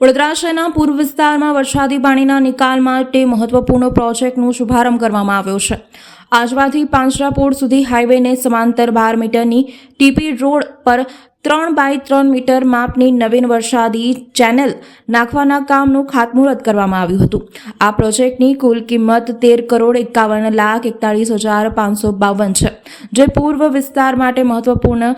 વડોદરા શહેરના પૂર્વ વિસ્તારમાં વરસાદી પાણીના નિકાલ માટે મહત્વપૂર્ણ પ્રોજેક્ટનો શુભારંભ કરવામાં આવ્યો છે। આજવાથી પાંજરાપોળ સુધી હાઈવેને સમાંતર 12 મીટરની ટીપી રોડ પર 3x3 મીટર માપની નવીન વરસાદી ચેનલ નાખવાના કામનું ખાતમુહૂર્ત કરવામાં આવ્યું હતું। આ પ્રોજેક્ટની કુલ કિંમત 13,51,41,552 છે, જે પૂર્વ વિસ્તાર માટે મહત્વપૂર્ણ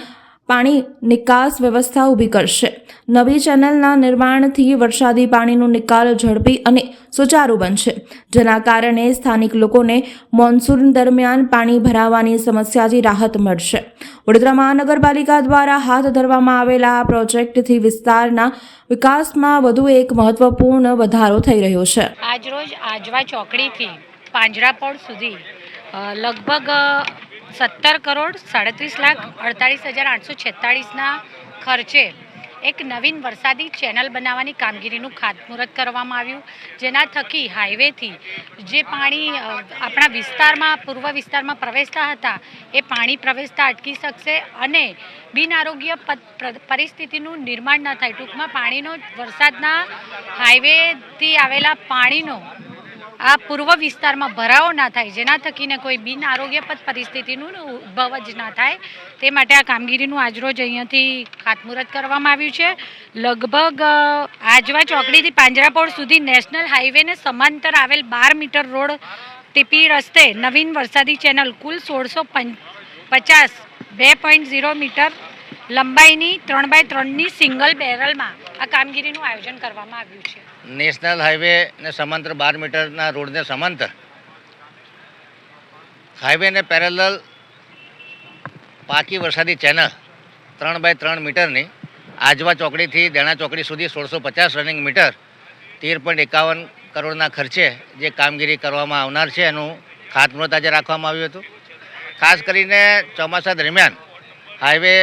પાણી નિકાસ વ્યવસ્થા ઊભી કરશે। નવી ચેનલના નિર્માણથી વરસાદી પાણીનો નિકાલ ઝડપી અને સુચારુ બનશે, જેના કારણે સ્થાનિક લોકોને મોન્સૂન દરમિયાન પાણી ભરાવાની સમસ્યાથી રાહત મળશે। વડોદરા મહાનગરપાલિકા દ્વારા હાથ ધરવામાં આવેલા આ પ્રોજેક્ટથી વિસ્તારના વિકાસમાં વધુ એક મહત્વપૂર્ણ વધારો થઈ રહ્યો છે। આજરોજ આજવા ચોકડીથી પાંજરાપોળ સુધી લગભગ 17,37,48,846ના ખર્ચે એક નવીન વરસાદી ચેનલ બનાવવાની કામગીરીનું ખાતમુહૂર્ત કરવામાં આવ્યું, જેના થકી હાઈવેથી જે પાણી આપણા વિસ્તારમાં પૂર્વ વિસ્તારમાં પ્રવેશતા હતા એ પાણી પ્રવેશતા અટકી શકશે અને બિનઆરોગ્ય પરિસ્થિતિનું નિર્માણ ન થાય। ટૂંકમાં પાણીનો વરસાદના હાઈવેથી આવેલા પાણીનો આ પૂર્વ વિસ્તારમાં ભરાવો ના થાય, જેના થકીને કોઈ બિનઆરોગ્યપ્રદ પરિસ્થિતિનું ઉદ્ભવ જ ના થાય, તે માટે આ કામગીરીનું આજરોજ અહીંયાથી ખાતમુહૂર્ત કરવામાં આવ્યું છે। લગભગ આજવા ચોકડીથી પાંજરાપોળ સુધી નેશનલ હાઈવેને સમાંતર આવેલ 12 મીટર રોડ ટીપી રસ્તે નવીન વરસાદી ચેનલ કુલ 1650 2.0 મીટર લંબાઈની 3x3ની સિંગલ બેરલમાં આ કામગીરીનું આયોજન કરવામાં આવ્યું છે। નેશનલ હાઈવે ને સમાંતર 12 મીટરના રોડને સમાંતર હાઈવેને પેરેલલ પાકી વરસાદી ચેનલ 3x3 મીટરની આજવા ચોકડીથી દેણા ચોકડી સુધી 1650 રનિંગ મીટર 13.51 કરોડના ખર્ચે જે કામગીરી કરવામાં આવનાર છે એનું ખાતમુહૂર્ત આજે રાખવામાં આવ્યું હતું। ખાસ કરીને ચોમાસા દરમિયાન હાઈવે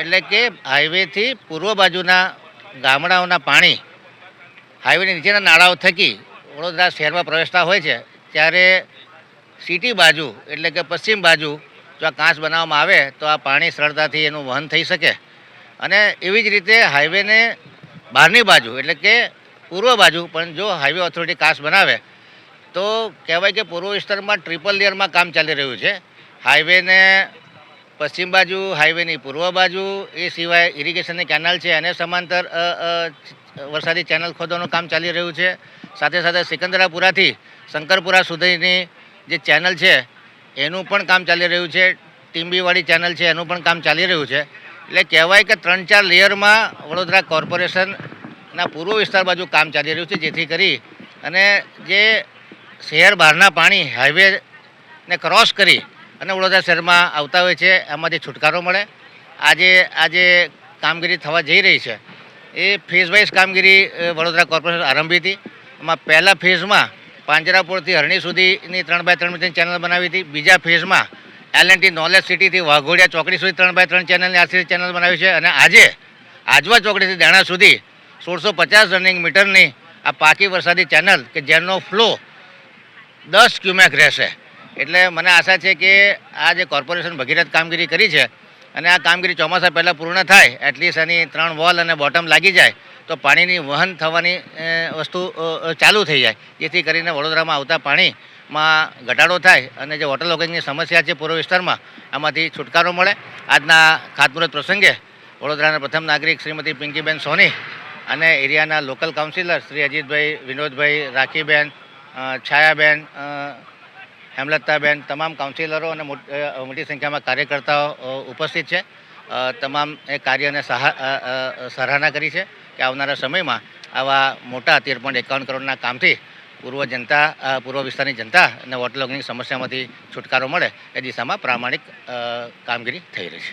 એટલે કે હાઈવેથી પૂર્વ બાજુના ગામડાઓના પાણી હાઈવેની નીચેના નાળાઓ થકી વડોદરા શહેરમાં પ્રવેશતા હોય છે, ત્યારે સિટી બાજુ એટલે કે પશ્ચિમ બાજુ જો આ કાંસ બનાવવામાં આવે તો આ પાણી સરળતાથી એનું વહન થઈ શકે। અને એવી જ રીતે હાઈવેને બહારની બાજુ એટલે કે પૂર્વ બાજુ પણ જો હાઈવે ઓથોરિટી કાંસ બનાવે તો કહેવાય કે પૂર્વ વિસ્તારમાં ટ્રિપલ લેયરમાં કામ ચાલી રહ્યું છે। હાઈવેને પશ્ચિમ બાજુ, હાઈવેની પૂર્વ બાજુ, એ સિવાય ઇરિગેશનની કેનાલ છે અને સમાંતર વરસાદી ચેનલ ખોદવાનું કામ ચાલી રહ્યું છે। સાથે સાથે સિકંદરાપુરાથી શંકરપુરા સુધીની જે ચેનલ છે એનું પણ કામ ચાલી રહ્યું છે। ટીંબીવાળી ચેનલ છે એનું પણ કામ ચાલી રહ્યું છે। એટલે કહેવાય કે 3-4 લેયરમાં વડોદરા કોર્પોરેશનના પૂર્વ વિસ્તાર બાજુ કામ ચાલી રહ્યું છે, જેથી કરી અને જે શહેર બહારના પાણી હાઈવેને ક્રોસ કરી અને વડોદરા શહેરમાં આવતા હોય છે એમાંથી છુટકારો મળે। આજે કામગીરી થવા જઈ રહી છે એ ફેઝ વાઇઝ કામગીરી વડોદરા કોર્પોરેશન આરંભી હતી। એમાં પહેલા ફેઝમાં પાંજરાપોળથી હરણી સુધીની 3x3 મીટરની ચેનલ બનાવી હતી। બીજા ફેઝમાં L&T નોલેજ સિટીથી વાઘોડિયા ચોકડી સુધી 3x3 ચેનલની આરસીસી ચેનલ બનાવી છે અને આજે આજવા ચોકડીથી દેણા સુધી 1650 રનિંગ મીટરની આ પાકી વરસાદી ચેનલ કે જેનો ફ્લો 10 ક્યુમેક રહેશે। એટલે મને આશા છે કે આ જે કોર્પોરેશન ભગીરથ કામગીરી કરી છે અને આ કામગીરી ચોમાસા પહેલાં પૂર્ણ થાય, એટલીસ્ટ એની 3 વોલ અને બોટમ લાગી જાય તો પાણીની વહન થવાની વસ્તુ ચાલુ થઈ જાય, જેથી કરીને વડોદરામાં આવતા પાણીમાં ઘટાડો થાય અને જે વોટર લોગિંગની સમસ્યા છે પૂર્વ વિસ્તારમાં આમાંથી છુટકારો મળે। આજના ખાતમુહૂર્ત પ્રસંગે વડોદરાના પ્રથમ નાગરિક શ્રીમતી પિંકીબેન સોની અને એરિયાના લોકલ કાઉન્સિલર શ્રી અજીતભાઈ, વિનોદભાઈ, રાખીબેન, છાયાબેન, હેમલતાબેન, તમામ કાઉન્સિલરો અને મોટી સંખ્યામાં કાર્યકર્તાઓ ઉપસ્થિત છે। તમામ એ કાર્યને સરાહના કરી છે કે આવનારા સમયમાં આવા મોટા 13.51 કરોડના કામથી પૂર્વ વિસ્તારની જનતા અને વોટર લોગિંગની સમસ્યામાંથી છુટકારો મળે એ દિશામાં પ્રામાણિક કામગીરી થઈ રહી છે।